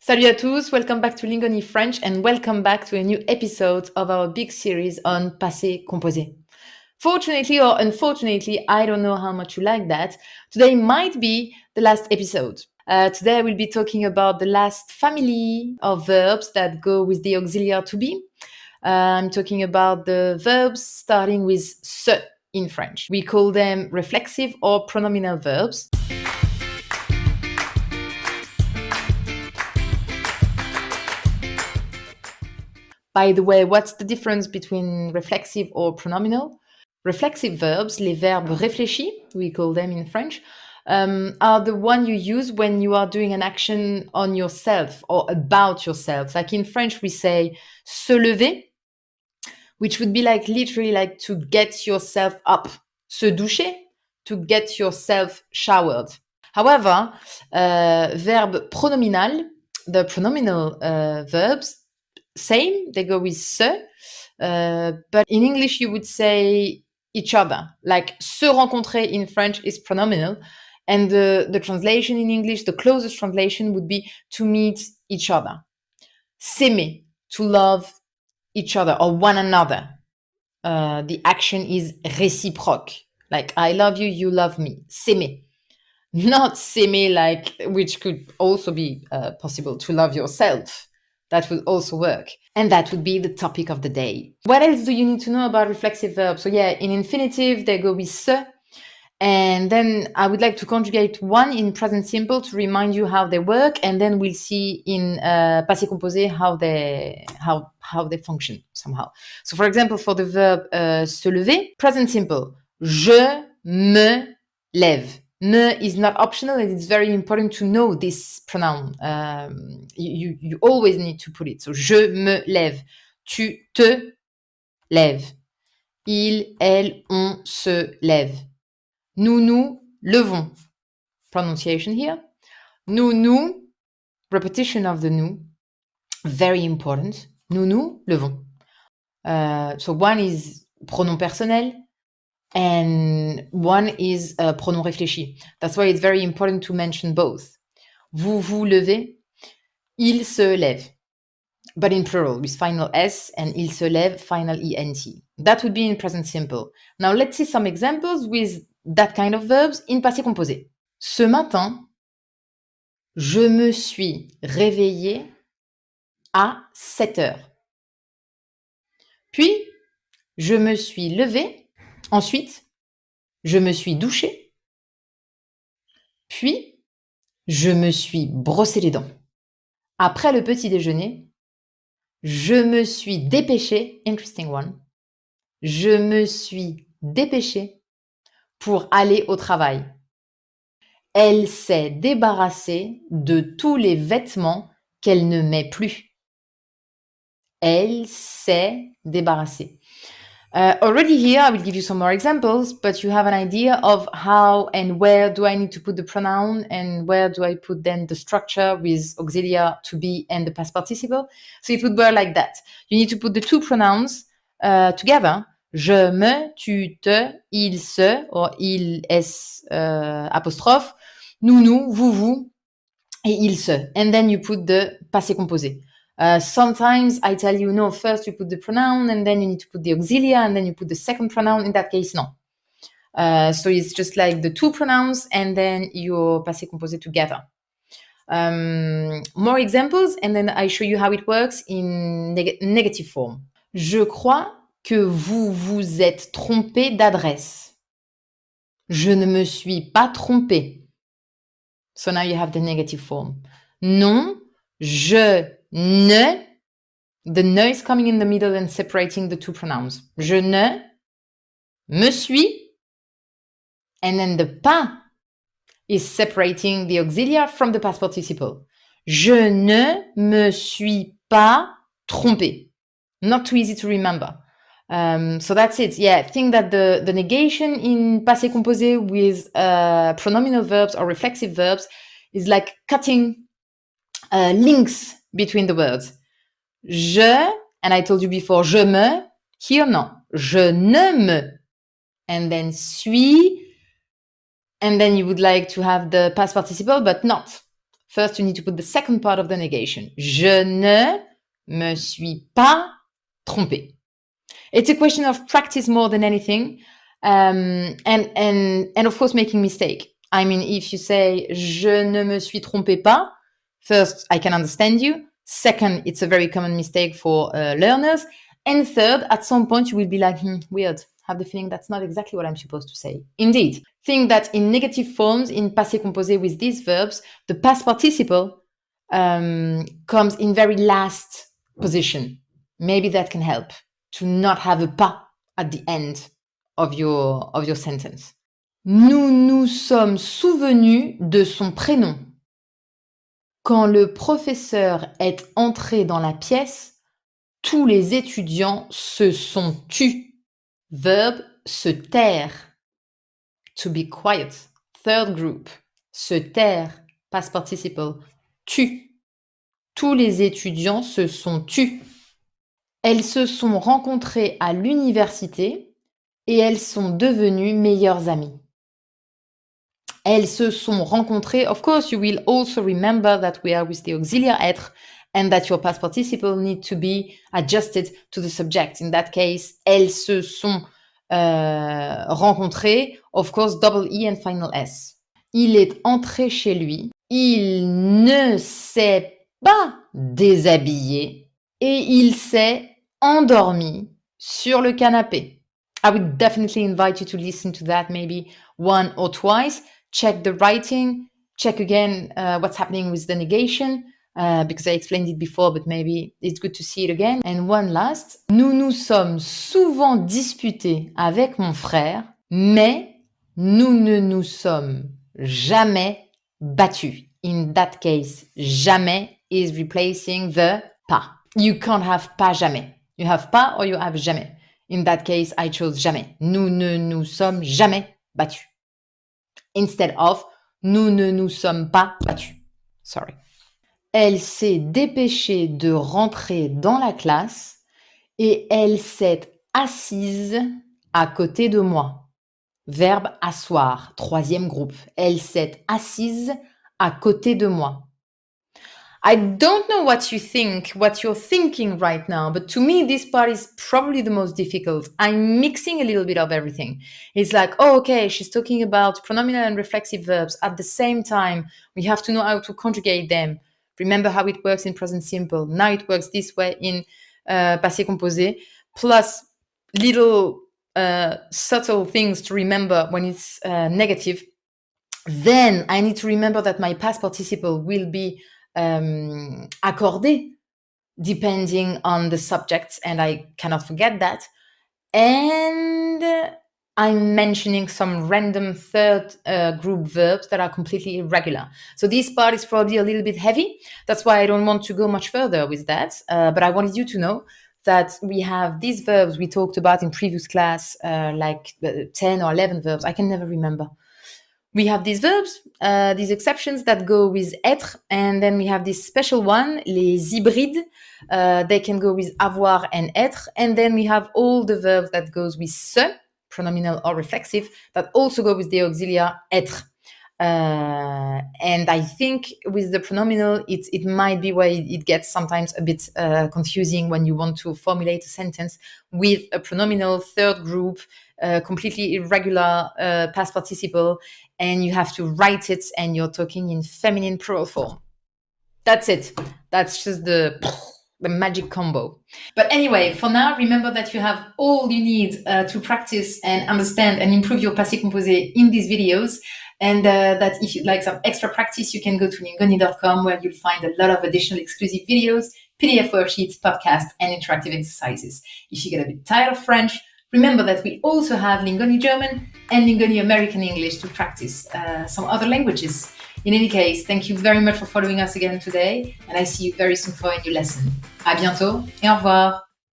Salut à tous, welcome back to Lingoni French and welcome back to a new episode of our big series on passé composé. Fortunately or unfortunately, I don't know how much you like that, today might be the last episode. Today I will be talking about the last family of verbs that go with the auxiliary to be. I'm talking about the verbs starting with se in French. We call them reflexive or pronominal verbs. By the way, what's the difference between reflexive or pronominal? Reflexive verbs, les verbes réfléchis, we call them in French, are the one you use when you are doing an action on yourself or about yourself. Like in French, we say se lever, which would be like literally like to get yourself up. Se doucher, to get yourself showered. However, verb pronominal, the pronominal verbs, same, they go with se, but in English you would say each other. Like se rencontrer in French is pronominal, and the translation in English, the closest translation would be to meet each other. S'aimer, to love each other or one another. The action is réciproque, like I love you, you love me. S'aimer. Not s'aimer, like, which could also be possible, to love yourself. That would also work. And that would be the topic of the day. What else do you need to know about reflexive verbs? So yeah, in infinitive, they go with se. And then I would like to conjugate one in present simple to remind you how they work. And then we'll see in passé composé how they function somehow. So for example, for the verb se lever, present simple, je me lève. Me is not optional, and it's very important to know this pronoun. You always need to put it. So, je me lève. Tu te lèves. Il, elle, on se lève. Nous nous levons. Pronunciation here. Nous nous, repetition of the nous, very important. Nous nous levons. So one is pronom personnel, and one is pronom réfléchi. That's why it's very important to mention both. Vous vous levez, il se lève. But in plural, with final S and il se lève, final ENT. That would be in present simple. Now let's see some examples with that kind of verbs in passé composé. Ce matin, je me suis réveillée à 7 heures. Puis, je me suis levée. Ensuite, je me suis douchée. Puis, je me suis brossé les dents. Après le petit déjeuner, je me suis dépêchée, interesting one, je me suis dépêchée pour aller au travail. Elle s'est débarrassée de tous les vêtements qu'elle ne met plus. Elle s'est débarrassée. Already here, I will give you some more examples, but you have an idea of how and where do I need to put the pronoun and where do I put then the structure with auxiliary to be and the past participle. So it would work like that. You need to put the two pronouns together. Je, me, tu, te, il, se, or il, s, apostrophe, nous, vous, et il, se. And then you put the passé composé. Sometimes I tell you, no, first you put the pronoun and then you need to put the auxiliary and then you put the second pronoun. In that case, no. So it's just like the two pronouns and then your passé composé together. More examples and then I show you how it works in negative form. Je crois que vous vous êtes trompé d'adresse. Je ne me suis pas trompé. So now you have the negative form. Non, je ne, the ne is coming in the middle and separating the two pronouns. Je ne me suis, and then the pas is separating the auxiliary from the past participle. Je ne me suis pas trompé. Not too easy to remember. So that's it. Yeah, I think that the negation in passé composé with pronominal verbs or reflexive verbs is like cutting links between the words. Je, and I told you before, je me, here no. Je ne me, and then suis, and then you would like to have the past participle, but not. First, you need to put the second part of the negation. Je ne me suis pas trompé. It's a question of practice more than anything, and of course making mistake. I mean, if you say je ne me suis trompé pas, first, I can understand you. Second, it's a very common mistake for learners. And third, at some point, you will be like, weird. Have the feeling that's not exactly what I'm supposed to say. Indeed. Think that in negative forms, in passé composé with these verbs, the past participle comes in very last position. Maybe that can help to not have a pas at the end of your sentence. Nous nous sommes souvenus de son prénom. Quand le professeur est entré dans la pièce, tous les étudiants se sont tus. Verbe, se taire. To be quiet. Third group. Se taire. Past participle. Tu. Tous les étudiants se sont tus. Elles se sont rencontrées à l'université et elles sont devenues meilleures amies. Elles se sont rencontrées. Of course, you will also remember that we are with the auxiliary être and that your past participle need to be adjusted to the subject. In that case, elles se sont rencontrées. Of course, double E and final S. Il est entré chez lui. Il ne s'est pas déshabillé et il s'est endormi sur le canapé. I would definitely invite you to listen to that maybe one or twice. Check the writing. Check again what's happening with the negation. Because I explained it before, but maybe it's good to see it again. And one last. Nous nous sommes souvent disputés avec mon frère, mais nous ne nous sommes jamais battus. In that case, jamais is replacing the pas. You can't have pas jamais. You have pas or you have jamais. In that case, I chose jamais. Nous ne nous sommes jamais battus. Instead of nous ne nous sommes pas battus. Sorry. Elle s'est dépêchée de rentrer dans la classe et elle s'est assise à côté de moi. Verbe asseoir, troisième groupe. Elle s'est assise à côté de moi. I don't know what you're thinking right now, but to me, this part is probably the most difficult. I'm mixing a little bit of everything. It's like, oh, okay, she's talking about pronominal and reflexive verbs. At the same time, we have to know how to conjugate them. Remember how it works in present simple. Now it works this way in passé composé. Plus little subtle things to remember when it's negative. Then I need to remember that my past participle will be accordé depending on the subjects, and I cannot forget that. And I'm mentioning some random third group verbs that are completely irregular. So this part is probably a little bit heavy. That's why I don't want to go much further with that. But I wanted you to know that we have these verbs we talked about in previous class, like 10 or 11 verbs. I can never remember. We have these verbs, these exceptions that go with être, and then we have this special one, les hybrides. They can go with avoir and être, and then we have all the verbs that goes with se, pronominal or reflexive, that also go with the auxiliary être. And I think with the pronominal, it might be where it gets sometimes a bit confusing when you want to formulate a sentence with a pronominal third group, completely irregular past participle, and you have to write it and you're talking in feminine plural form. That's it. That's just the magic combo. But anyway, for now, remember that you have all you need to practice and understand and improve your passé composé in these videos. And that if you'd like some extra practice, you can go to lingoni.com, where you'll find a lot of additional exclusive videos, PDF worksheets, podcasts, and interactive exercises. If you get a bit tired of French, remember that we also have Lingoni German and Lingoni American English to practice some other languages. In any case, thank you very much for following us again today, and I see you very soon for a new lesson. À bientôt et au revoir.